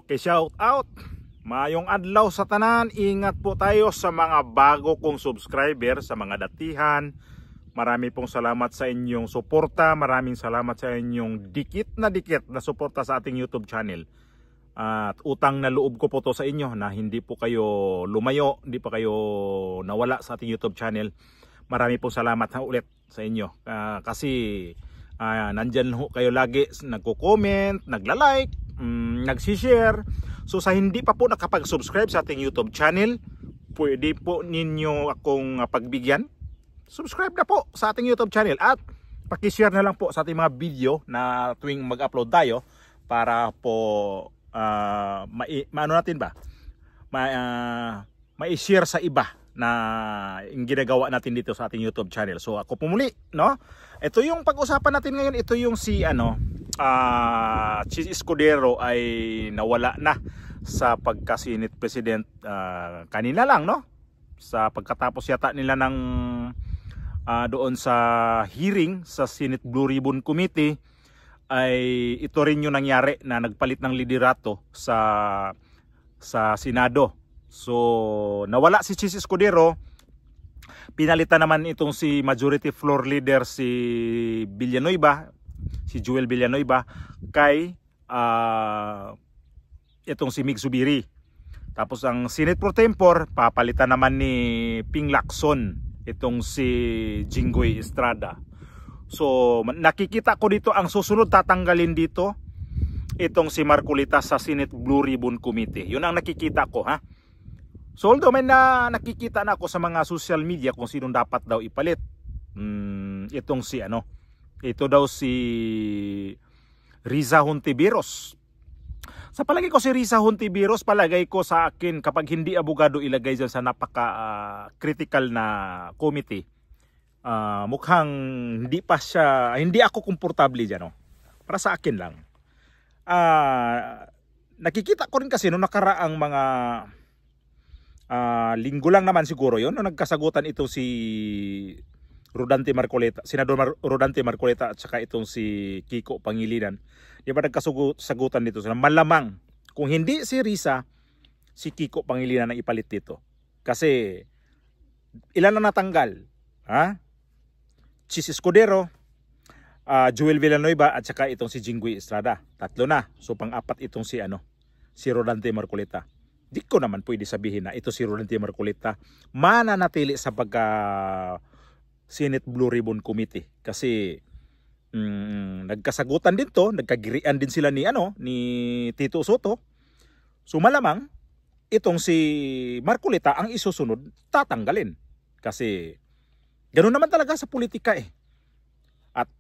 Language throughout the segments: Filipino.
Okay, shout out. Mayong adlaw sa tanan. Ingat po tayo sa mga bago kong subscriber, sa mga datihan. Marami pong salamat sa inyong suporta. Maraming salamat sa inyong dikit na suporta sa ating YouTube channel. At utang na loob ko po to sa inyo na hindi po kayo lumayo, hindi pa kayo nawala sa ating YouTube channel. Marami pong salamat ulit sa inyo. Kasi nandyan kayo lagi, nagko-comment, nagla-like, nag-share. So sa hindi pa po nakapag-subscribe sa ating YouTube channel, pwede po ninyo akong pagbigyan. Subscribe na po sa ating YouTube channel at paki-share na lang po sa ating mga video na tuwing mag-upload tayo para po maano natin ba? Ma-share sa iba na yung ginagawa natin dito sa ating YouTube channel. So ako po muli, no? Ito yung pag-usapan natin ngayon, ito yung si Chis Escudero ay nawala na sa pagka-Senate President kanina lang, no? Sa pagkatapos yata nila ng doon sa hearing sa Senate Blue Ribbon Committee, ay ito rin yung nangyari na nagpalit ng liderato sa Senado. So nawala si Chis Escudero, pinalitan naman itong si Majority Floor Leader si Joel Villanueva kay itong si Mig Zubiri. Tapos ang Senate Pro Tempore, papalitan naman ni Ping Lacson itong si Jinggoy Estrada. So nakikita ko dito ang susunod tatanggalin dito itong si Marcolita sa Senate Blue Ribbon Committee. Yun ang nakikita ko, ha. So although may nakikita na ako sa mga social media kung sinong dapat daw ipalit. Itong si ito daw si Riza Hontiveros. Sa palagay ko si Riza Hontiveros, palagay ko sa akin kapag hindi abogado ilagay dyan sa napaka-critical na committee, mukhang hindi ako komportable dyan, no? Para sa akin lang. Nakikita ko rin kasi no nakaraang mga linggo lang naman siguro yun, no, nagkasagutan ito si Rodante Marcolita, Senador Rodante Marcolita at saka itong si Kiko Pangilinan. Di ba nagkasagutan dito sila? Malamang kung hindi si Riza, si Kiko Pangilinan ang ipalit dito. Kasi ilan na natanggal? Chis Escudero, Joel Villanueva at saka itong si Jinggoy Estrada. Tatlo na. So pang-apat itong si Rodante Marcolita. Di ko naman pwede sabihin na ito si Rodante Marcolita mananatili sa pagka Senate Blue Ribbon Committee kasi nagkasagutan din to, nagkagirian din sila ni Tito Soto. So malamang itong si Marcolita ang isusunod tatanggalin kasi ganoon naman talaga sa politika eh. At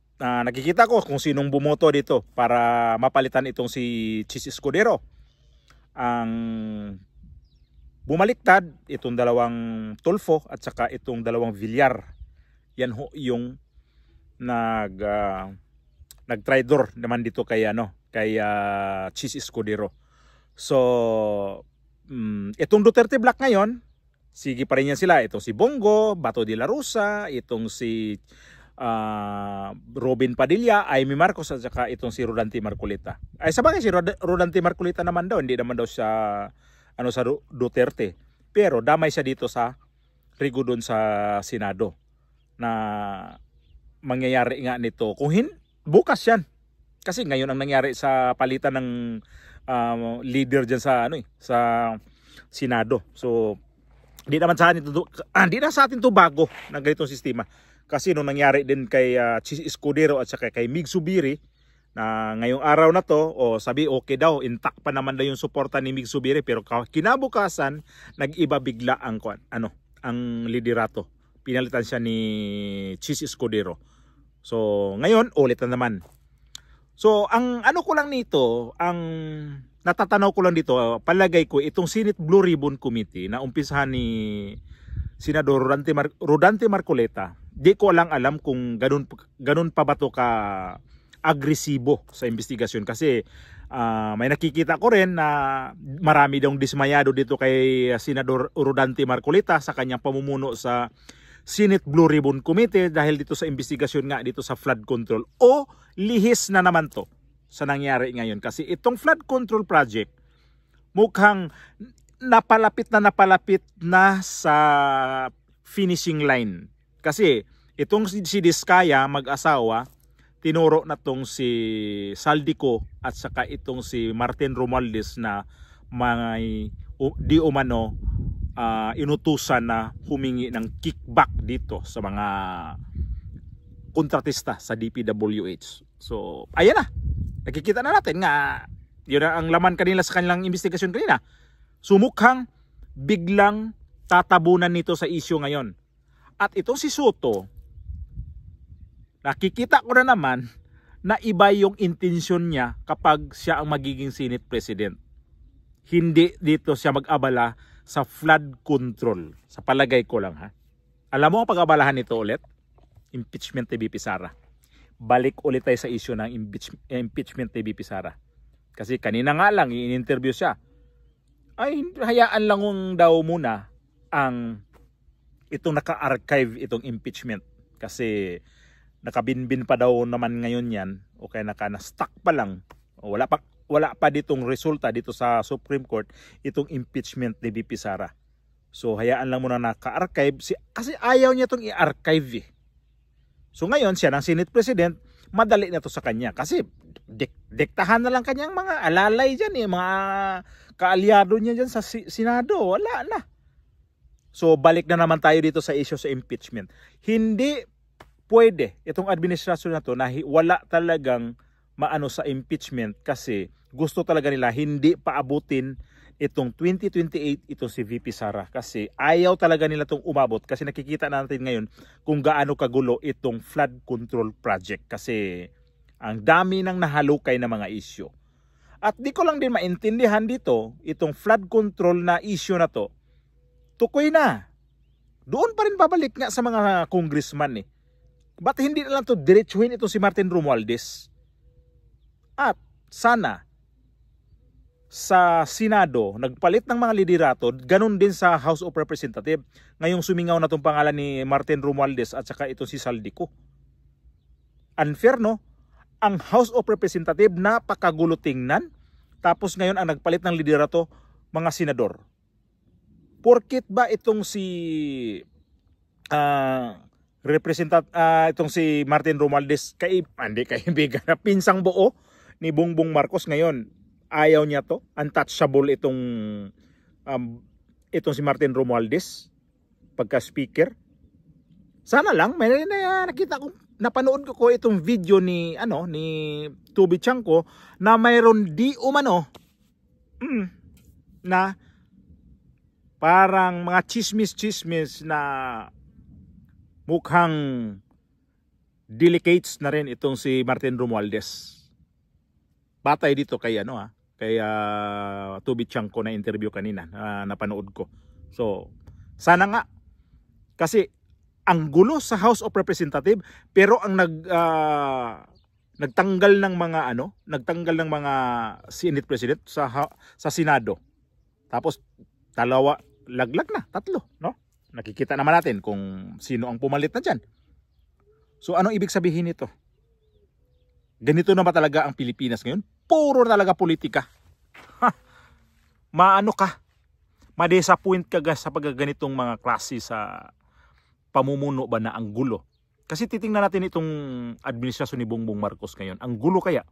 nakikita ko kung sinong bumoto dito para mapalitan itong si Chis Escudero. Ang bumaliktad itong dalawang Tulfo at saka itong dalawang Villar. Yan ho yung nag-traitor naman dito kay Chis Escudero. So itong Duterte Black ngayon, sige pa rin yan sila. Itong si Bongo, Bato de la Rosa, itong si Robin Padilla, Amy Marcos at saka itong si Rodante Marcolita. Ay sabagay si Rodante Marcolita naman daw, hindi naman daw siya sa Duterte. Pero damay siya dito sa Rigo doon sa Senado na mangyayari nga nito. Kung bukas yan. Kasi ngayon ang nangyari sa palitan ng leader diyan sa Senado. So hindi naman sa atin hindi na sa atin to bago na ganitong sistema. Kasi nung nangyari din kay Chis Escudero at saka kay Mig Zubiri na ngayong araw na to, sabi okay daw, intact pa naman daw yung suporta ni Mig Zubiri, pero kinabukasan nag-iba bigla ang liderato. Pinalitan siya ni Chis Escudero. So ngayon ulit na naman. So ang ko lang nito, ang natatanaw ko lang dito, palagay ko itong Senate Blue Ribbon Committee na umpisahan ni Senador Rodante Marcolita, di ko alam kung ganun pa ba to ka agresibo sa investigasyon kasi may nakikita ko rin na marami daw dismayado dito kay Senador Rodante Marcolita sa kanyang pamumuno sa Senate Blue Ribbon Committee dahil dito sa investigasyon nga dito sa flood control o lihis na naman to sa nangyari ngayon kasi itong flood control project mukhang napalapit na sa finishing line. Kasi itong si Diskaya, mag-asawa, tinuro na tong si Saldico at saka itong si Martin Romualdez na may di umano inutusan na humingi ng kickback dito sa mga kontratista sa DPWH. So, ayan na. Nakikita na natin nga yun ang laman kanila sa kanilang investigasyon kanina. Sumukhang biglang tatabunan nito sa issue ngayon. At itong si Soto, nakikita ko na naman na iba yung intensyon niya kapag siya ang magiging Senate President. Hindi dito siya mag-abala sa flood control. Sa palagay ko lang, ha. Alam mo ang pag-abalahan nito ulit? Impeachment ni VP Sara. Balik ulit tayo sa issue ng impeachment ni VP Sara. Kasi kanina nga lang i-interview siya. Ay hayaan lang daw muna ang itong naka-archive itong impeachment. Kasi nakabinbin pa daw naman ngayon yan o kaya naka-stuck pa lang. Wala pa ditong resulta dito sa Supreme Court itong impeachment ni VP Sara. So hayaan lang muna naka-archive kasi ayaw niya itong i-archive eh. So ngayon siya ng Senate President, madali na to sa kanya kasi diktahan na lang kanyang mga alalay dyan eh, mga kaalyado niya dyan sa Senado, wala na. So balik na naman tayo dito sa issue sa impeachment. Hindi pwede itong administrasyon na to na wala talagang maano sa impeachment kasi gusto talaga nila hindi paabutin itong 2028 itong si VP Sara kasi ayaw talaga nila itong umabot kasi nakikita natin ngayon kung gaano kagulo itong flood control project kasi ang dami ng nahalukay na mga issue. At di ko lang din maintindihan dito itong flood control na issue na to, tukoy na. Doon pa rin babalik nga sa mga congressman eh. Ba't hindi na lang to diretsuhin ito si Martin Romualdez? At sana sa Senado, nagpalit ng mga liderato, ganun din sa House of Representatives. Ngayong sumingaw na itong pangalan ni Martin Romualdez at saka ito si Saldico. Unfair, no? Ang House of Representatives napakagulo tingnan. Tapos ngayon ang nagpalit ng liderato, mga senador. Porkit ba itong si itong si Martin Romualdez hindi kaibigan na pinsang buo ni Bongbong Marcos ngayon? Ayaw niya to, untouchable itong si Martin Romualdez pagka speaker. Sana lang may nakita ko, napanood ko itong video ni Toby Chanko na mayroon di umano na parang mga chismis na mukhang delicates na rin itong si Martin Romualdez. Batay dito kay kaya Toby Chanko na interview kanina na napanood ko. So, sana nga kasi ang gulo sa House of Representatives pero ang nagtanggal ng mga Senate President sa Senado. Tapos laglag na, 3, no? Nakikita naman natin kung sino ang pumalit na diyan. So, anong ibig sabihin nito? Ganito na ba talaga ang Pilipinas ngayon? Puro talaga politika. Maano ka? Ma-disappoint ka sa pagganitong mga klase sa pamumuno ba na ang gulo. Kasi titingnan natin itong administrasyon ni Bongbong Marcos ngayon. Ang gulo kaya.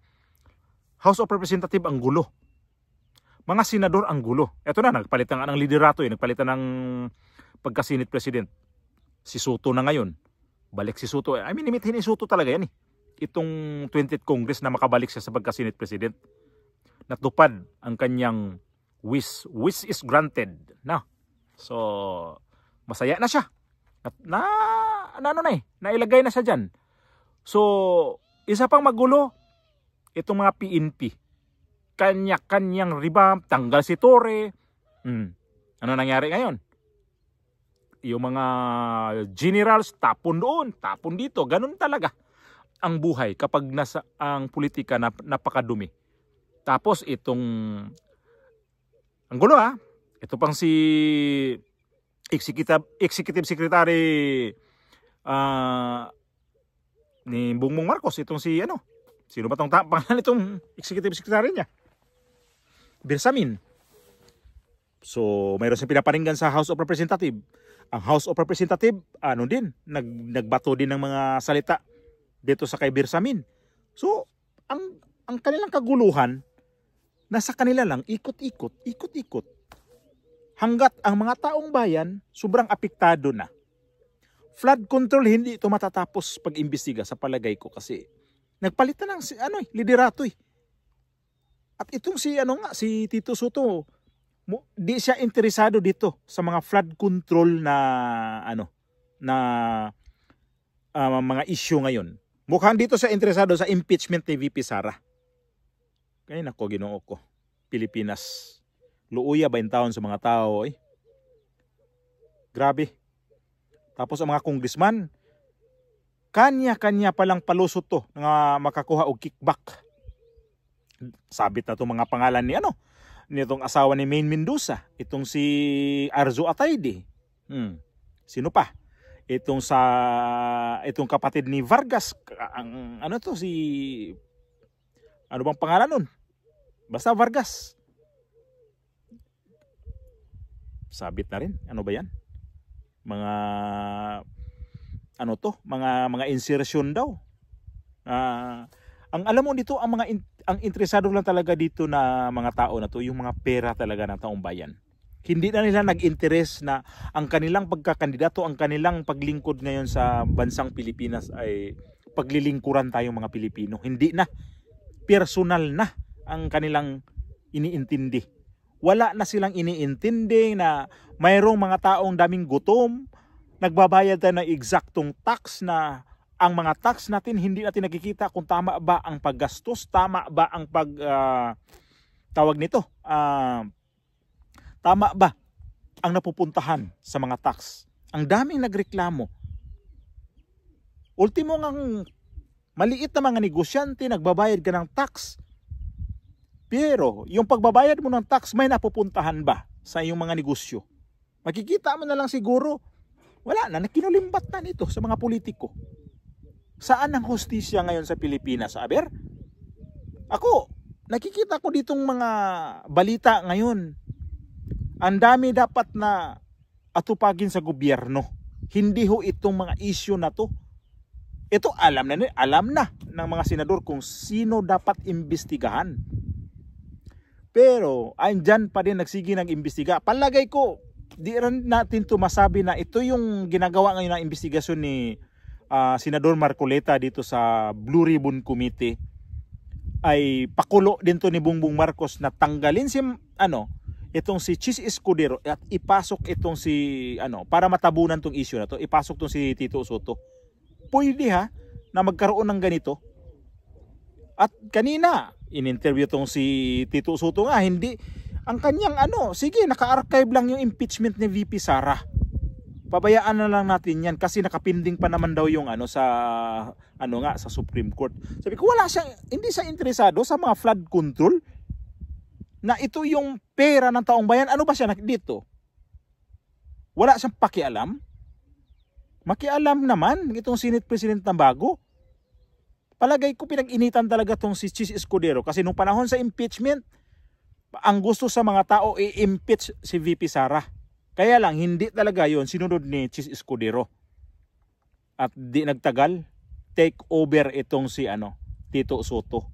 House of Representatives ang gulo. Mga senador ang gulo. Ito na, nagpalitan ng liderato nagpalitan ng pagka-Senate President. Si Soto na ngayon. Balik si Soto. I mean, imitin ni Soto talaga yan eh. Itong 20th Congress na makabalik siya sa pagka-Senate President. Natupad ang kanyang wish. Wish is granted. No? So, masaya na siya. Nailagay na siya dyan. So, isa pang magulo, itong mga PNP. Kanya-kanyang revamp, tanggal si Torre. Ano nangyari ngayon? Yung mga generals, tapon doon, tapon dito. Ganun talaga ang buhay kapag nasa ang politika na napakadumi. Tapos itong ang gulo ito pang si Executive Secretary ni Bongbong Marcos, itong si sino ba tong pangalan itong Executive Secretary niya? Bersamin. So, mayroon siyang pinaparinggan sa House of Representatives. Ang House of Representatives, nagbato din ng mga salita dito sa kay Bersamin. So, ang kanilang kaguluhan, nasa kanila lang, ikot-ikot. Hanggat ang mga taong bayan, sobrang apektado na. Flood control, hindi ito matatapos pag-imbestiga sa palagay ko kasi nagpalit na ng liderato eh. At itong si Tito Soto, di siya interesado dito sa mga flood control na mga issue ngayon. Mukhang dito siya interesado sa impeachment ni VP Sara. Kaya nako, Ginoo ko. Pilipinas. Luuya ba yung taon sa mga tao eh? Grabe. Tapos ang mga congressman, kanya-kanya palang palusot to nga makakuha og kickback. Sabit na itong mga pangalan ni nitong asawa ni Maine Mendoza, itong si Arzo Atayde. Sino pa? Itong kapatid ni Vargas, ano bang pangalan nun? Basta Vargas. Sabit na rin. Ano ba yan? Mga insertion daw. Ang alam mo dito, ang interesado lang talaga dito na mga tao na to, yung mga pera talaga ng taong bayan. Hindi na nila nag-interes na ang kanilang pagkakandidato, ang kanilang paglingkod ngayon sa bansang Pilipinas ay paglilingkuran tayong mga Pilipino. Hindi na. Personal na ang kanilang iniintindi. Wala na silang iniintindi na mayroong mga taong daming gutom, nagbabayad tayo ng eksaktong tax na ang mga tax natin hindi natin nakikita kung tama ba ang paggastos, tama ba ang tama ba ang napupuntahan sa mga tax. Ang daming nagreklamo. Ultimo ngang maliit na mga negosyante nagbabayad ka ng tax. Pero yung pagbabayad mo ng tax, may napupuntahan ba sa iyong mga negosyo? Makikita mo na lang siguro, wala na, nakinulimbat na nito sa mga politiko. Saan ang hustisya ngayon sa Pilipinas, Aber? Ako, nakikita ko ditong mga balita ngayon. Ang dami dapat na atupagin sa gobyerno. Hindi ho itong mga issue na to. Ito alam na ng mga senador kung sino dapat imbestigahan. Pero andyan pa rin nagsige ng imbestiga. Palagay ko, di rin natin to masabi na ito yung ginagawa ngayon ng investigasyon ni Senador Marcoleta dito sa Blue Ribbon Committee. Ay pakulo din to ni Bongbong Marcos na tanggalin itong si Chis Escudero at ipasok itong para matabunan tong issue na to, ipasok tong si Tito Soto. Pwede na magkaroon ng ganito. At kanina in-interview tong si Tito Soto nga, hindi ang kanyang sige, naka-archive lang yung impeachment ni VP Sara. Pabayaan na lang natin yan kasi nakapinding pa naman daw yung sa Supreme Court. Sabi ko, hindi siya interesado sa mga flood control na ito yung pera ng taong bayan. Ano ba siya dito? Wala siyang pakialam. Makialam naman itong Senate President na bago. Palagay ko pinag-initan talaga tong si Chis Escudero kasi nung panahon sa impeachment, ang gusto sa mga tao i-impeach si VP Sara. Kaya lang hindi talaga yon sinunod ni Chis Escudero. At di nagtagal, take over itong si Tito Soto.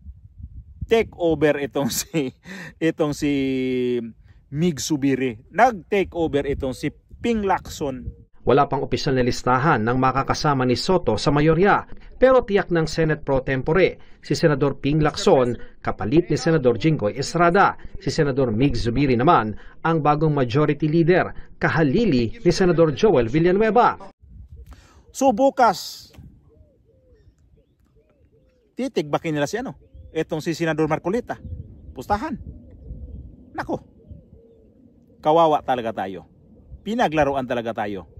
Take over itong si Mig Subiri. Nag-take over itong si Ping Lacson. Wala pang opisyal na listahan ng makakasama ni Soto sa mayorya, pero tiyak ng Senate Pro Tempore si Senador Ping Lacson, kapalit ni Senador Jinggoy Estrada. Si Senador Mig Zubiri naman ang bagong majority leader, kahalili ni Senador Joel Villanueva. So bukas, titigbakin nila si etong si Senador Marcoleta. Pustahan. Nako, kawawa talaga tayo. Pinaglaruan talaga tayo.